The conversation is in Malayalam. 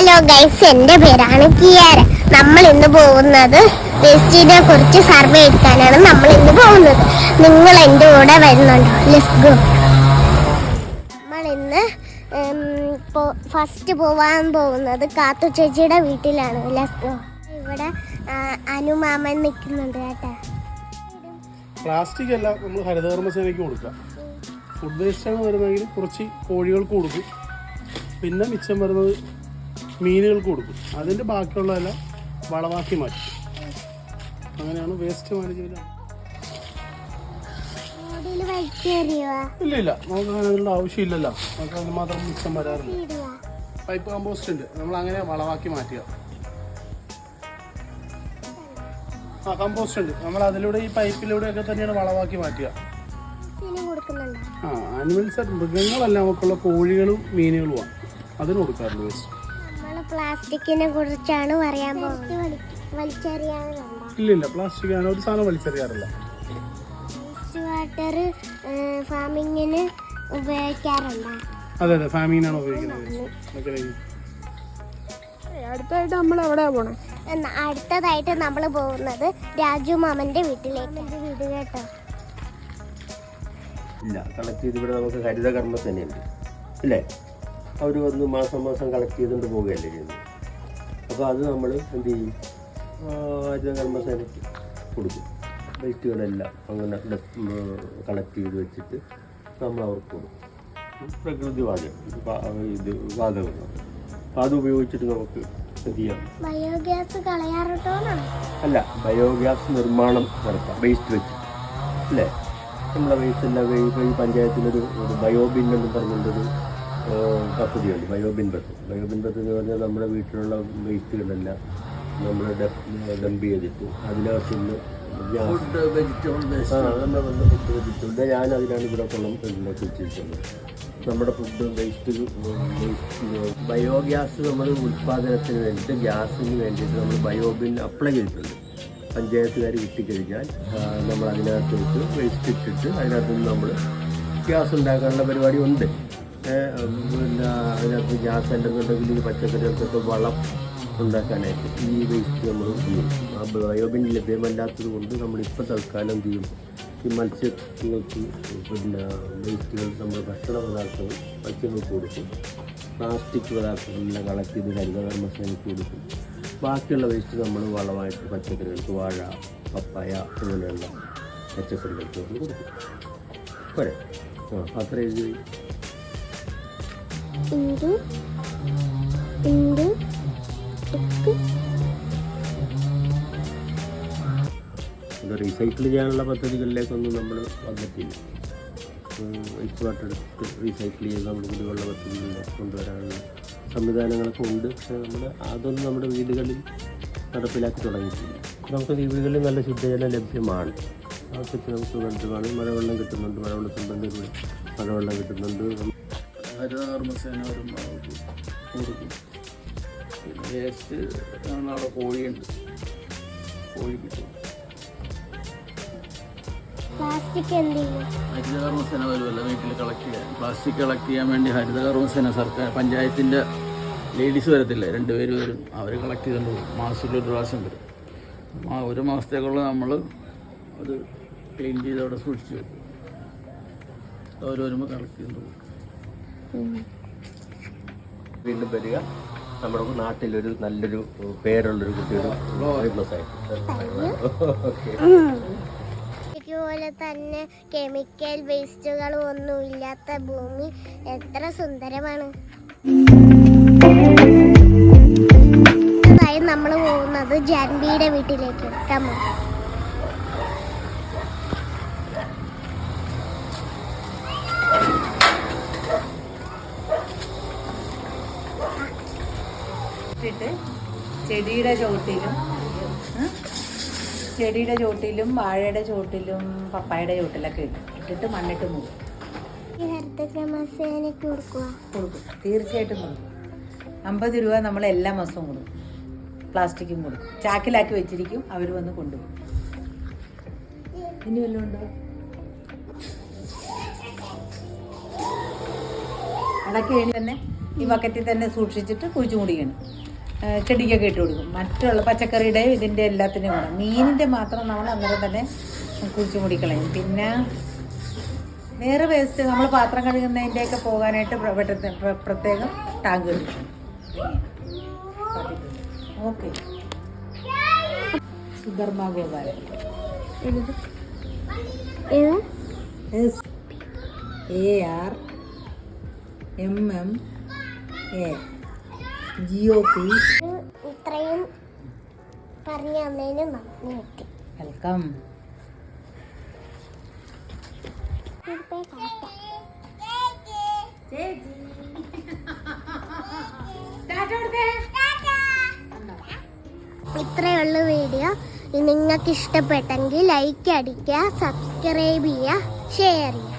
ഹലോ ഗൈസ്, എൻ്റെ പേരാണ് കിയാര. നമ്മൾ ഇന്ന് പോകുന്നത് വേസ്റ്റിനെ കുറിച്ച് സർവേ എടുക്കാനാണ് നമ്മൾ ഇന്ന് പോകുന്നത്. നിങ്ങൾ എൻ്റെ കൂടെ വരുന്നുണ്ടോ? Let's go. നമ്മൾ ഇന്ന് ഫസ്റ്റ് പോവാൻ പോകുന്നത് കാത്തു ചേച്ചിയുടെ വീട്ടിലാണ്. Let's go. ഇവിടെ അനുമാമൻ നിൽക്കുന്നുണ്ട് കേട്ടോ. പ്ലാസ്റ്റിക് എല്ലാം നമ്മൾ ഹരിതകർമ്മസേനയ്ക്ക് കൊടുക്കാം. ഫുഡ് വേസ്റ്റാണ് വരുന്നതെങ്കിൽ കുറച്ച് കോഴികൾക്ക് കൊടുക്കും, പിന്നെ മിച്ചം വരുന്നത് മീനുകൾക്ക് കൊടുക്കും. അതിൻ്റെ ബാക്കിയുള്ളതെല്ലാം വളമാക്കി മാറ്റും. അങ്ങനെയാണ് വേസ്റ്റ് മാനേജ്മെന്റ്. ഇല്ല, നമുക്ക് അങ്ങനെ അതിനുള്ള ആവശ്യമില്ലല്ലോ. നമുക്ക് അതിന് മാത്രം മിച്ചം വരാറില്ല. പൈപ്പ് കമ്പോസ്റ്റ് ഉണ്ട്, നമ്മൾ അങ്ങനെ വളമാക്കി മാറ്റുക. കമ്പോസ്റ്റ് ഉണ്ട്, നമ്മൾ അതിലൂടെ ഈ പൈപ്പിലൂടെ ഒക്കെ തന്നെയാണ് വളമാക്കി മാറ്റുക. ആനിമൽസ്, മൃഗങ്ങളല്ല, നമുക്കുള്ള കോഴികളും മീനുകളുമാണ് അതിന് കൊടുക്കാറുണ്ട് വേസ്റ്റ്. പ്ലാസ്റ്റിക്കിനെ കുറിച്ചാണ് പറയാൻ പോകുന്നത്. ഇല്ല, പ്ലാസ്റ്റിക് ആണ് ഒരു സാധനം വലിച്ചെറിയാറില്ല. വാട്ടർ ഫാമിങ്ങിന് ഉപയോഗിക്കാറുണ്ട്. അതെ, ഫാമിങ്ങിനാണ് ഉപയോഗിക്കുന്നത്. അടുത്തായിട്ട് നമ്മൾ എവിടെ പോണേ? അടുത്തതായിട്ട് നമ്മൾ പോകുന്നത് രാജു മാമന്റെ വീട്ടിലേക്ക്. വീട് കേട്ടോ. ഇല്ല, കളക്ട് ചെയ്ത് ഇവിടെ നമുക്ക് ഹരിത കർമ്മസേനയുണ്ട് അല്ലേ? അവർ വന്ന് മാസം മാസം കളക്ട് ചെയ്തുകൊണ്ട് പോവുകയല്ലേ ചെയ്യുന്നത്. അപ്പോൾ അത് നമ്മൾ എന്ത് ചെയ്യും? ഹരിത കർമ്മസേനയ്ക്ക് കൊടുക്കും. വേസ്റ്റുകളെല്ലാം അങ്ങനെ കളക്ട് ചെയ്ത് വെച്ചിട്ട് നമ്മൾ അവർക്ക് കൊടുക്കും. പ്രകൃതി വാതകമാണ്. അത് ഉപയോഗിച്ചിട്ട് നമുക്ക് എന്ത് ചെയ്യാം? ബയോഗ്യാസ് കളയാറുണ്ടോ? അല്ല, ബയോഗ്യാസ് നിർമ്മാണം നടത്താം വേസ്റ്റ് വെച്ച് അല്ലേ? നമ്മളെ വേസ്റ്റ് എല്ലാം ഈ പഞ്ചായത്തിലൊരു ബയോബിൻ എന്ന് പറഞ്ഞിട്ടൊരു പദ്ധതിയുണ്ട്. ബയോബിൻ പദ്ധതി എന്ന് പറഞ്ഞാൽ നമ്മുടെ വീട്ടിലുള്ള വേസ്റ്റുകളെല്ലാം നമ്മൾ ഡംപ് ചെയ്തിട്ട് അതിനകത്തുനിന്ന് വെജിറ്റബിൾ ഞാൻ അതിനാണ് ഇവിടെ കൊള്ളം വെച്ചിരിക്കുന്നത്. നമ്മുടെ ഫുഡ് വേസ്റ്റ് ബയോഗ്യാസ് നമ്മൾ ഉൽപ്പാദനത്തിന് വേണ്ടിയിട്ട് ഗ്യാസിന് വേണ്ടിയിട്ട് നമ്മൾ ബയോബിൻ അപ്ലൈ ചെയ്തിട്ടുണ്ട്. പഞ്ചായത്തുകാർ കിട്ടിക്കഴിഞ്ഞാൽ നമ്മൾ അതിനകത്തേക്ക് വേസ്റ്റ് ഇട്ടിട്ട് അതിനകത്ത് നിന്ന് നമ്മൾ ഗ്യാസ് ഉണ്ടാക്കാനുള്ള പരിപാടി ഉണ്ട്. പിന്നെ അതിനകത്ത് ഗ്യാസ് അല്ലെന്നുണ്ടെങ്കിൽ പച്ചക്കറികൾക്കൊക്കെ വളം ഉണ്ടാക്കാനായിട്ട് ഈ വേസ്റ്റ് നമ്മൾ ചെയ്യും. ആ ബയോബിൻ ലഭ്യമല്ലാത്തത് കൊണ്ട് നമ്മളിപ്പോൾ തൽക്കാലം ചെയ്യും ഈ മത്സ്യങ്ങൾക്ക് പിന്നെ വേസ്റ്റുകൾ നമ്മൾ ഭക്ഷണ പദാർത്ഥങ്ങൾ മത്സ്യങ്ങൾക്ക് കൊടുക്കും. പ്ലാസ്റ്റിക് പദാർത്ഥങ്ങളെല്ലാം കളക്ട് ചെയ്ത് ഹരിതകർമ്മസേനയ്ക്ക് കൊടുക്കും. ബാക്കിയുള്ള വേസ്റ്റ് നമ്മൾ വളമായിട്ട് പച്ചക്കറികൾക്ക് വാഴ, പപ്പായ അങ്ങനെയുള്ള പച്ചക്കറികൾക്ക് നമ്മൾ കൊടുക്കും. പോരെ? അത്ര എഴുതി റീസൈക്കിൾ ചെയ്യാനുള്ള പദ്ധതികളിലേക്കൊന്നും നമ്മൾ വന്നിട്ടില്ല. വേസ്റ്റ് വാട്ടർ എടുത്ത് റീസൈക്കിൾ ചെയ്ത് നമ്മൾ കുടിവെള്ള പദ്ധതികളിലേക്ക് കൊണ്ടുവരാനുള്ള സംവിധാനങ്ങളൊക്കെ ഉണ്ട്. പക്ഷേ നമ്മൾ അതൊന്നും നമ്മുടെ വീടുകളിൽ നടപ്പിലാക്കി തുടങ്ങിയിട്ടില്ല. നമുക്ക് വീടുകളിൽ നല്ല ശുദ്ധജലം ലഭ്യമാണ്. ആവശ്യത്തിന് നമുക്ക് ലഭ്യമാണ്. മഴവെള്ളം കിട്ടുന്നുണ്ട്, മഴവെള്ളത്തിൽ ബന്ധപ്പെട്ട് മഴവെള്ളം കിട്ടുന്നുണ്ട്. ഹരിതകർമ്മസേന വരുമ്പോൾ കൊടുക്കും. പിന്നെ വേസ്റ്റ് അവിടെ കോഴിയുണ്ട്, കോഴി കിട്ടും. ഹരിതകർമ്മസേന വരുമല്ലോ വീട്ടിൽ കളക്ട് ചെയ്യാൻ. പ്ലാസ്റ്റിക് കളക്ട് ചെയ്യാൻ വേണ്ടി ഹരിതകർമ്മസേന സർക്കാർ പഞ്ചായത്തിൻ്റെ ലേഡീസ് വരത്തില്ല, 2 പേര് വരും. അവർ കളക്ട് ചെയ്തുകൊണ്ട് പോകും. മാസത്തിലൊരു പ്രാവശ്യം വരും. ഒരു മാസത്തേക്കുള്ള നമ്മൾ അത് ക്ലീൻ ചെയ്ത് അവിടെ സൂക്ഷിച്ച് വെക്കും. അവർ വരുമ്പോൾ കളക്ട് ചെയ്തുകൊണ്ട് പോകും. വീണ്ടും വരിക. നമ്മുടെ നാട്ടിലൊരു നല്ലൊരു പേരുള്ളൊരു കുട്ടിയൊരു ഫേമസ് ആയിട്ട്. ഇതുപോലെ തന്നെ കെമിക്കൽ വേസ്റ്റുകളും ഒന്നും ഇല്ലാത്ത ഭൂമി എത്ര സുന്ദരമാണ്. അതായത് നമ്മൾ പോകുന്നത് ജാൻവിയുടെ വീട്ടിലേക്ക്. കമ്മ ചെടിയുടെ ചോട്ടിലും വാഴയുടെ ചോട്ടിലും പപ്പായയുടെ ചോട്ടിലൊക്കെ ഇട്ടിട്ട് മണ്ണിട്ട് മൂടും. കൊടുക്കും, തീർച്ചയായിട്ടും കൊടുക്കും. 50 രൂപ നമ്മൾ എല്ലാ മാസവും കൊടുക്കും. പ്ലാസ്റ്റിക്കും കൊടുക്കും. ചാക്കിലാക്കി വെച്ചിരിക്കും, അവർ വന്ന് കൊണ്ടുപോകും. ഇനി വല്ലതും ഉണ്ടോ? അതൊക്കെ തന്നെ ഈ ബക്കറ്റിൽ തന്നെ സൂക്ഷിച്ചിട്ട് കുഴിച്ചു മൂടിക്കണം. ചെടിക്കൊക്കെ ഇട്ട് കൊടുക്കും. മറ്റുള്ള പച്ചക്കറിയുടെയും ഇതിൻ്റെ എല്ലാത്തിൻ്റെയും വേണം. മീനിൻ്റെ മാത്രം നമ്മൾ അന്നേരം തന്നെ കുഴിച്ചു മൂടിക്കളയും. പിന്നെ വേറെ വേസ്റ്റ് നമ്മൾ പാത്രം കഴുകുന്നതിൻ്റെയൊക്കെ പോകാനായിട്ട് പ്രത്യേകം ടാങ്ക് കിട്ടും. ഓക്കെ. സുധർമ്മ ഗോപാലൻ SARMMA ഇത്രയും പറഞ്ഞു തന്നതിന് നന്ദി. വെൽക്കം. ഇത്രയുള്ള വീഡിയോ നിങ്ങൾക്ക് ഇഷ്ടപ്പെട്ടെങ്കിൽ ലൈക്ക് അടിക്കുക, സബ്സ്ക്രൈബ് ചെയ്യുക, ഷെയർ ചെയ്യുക.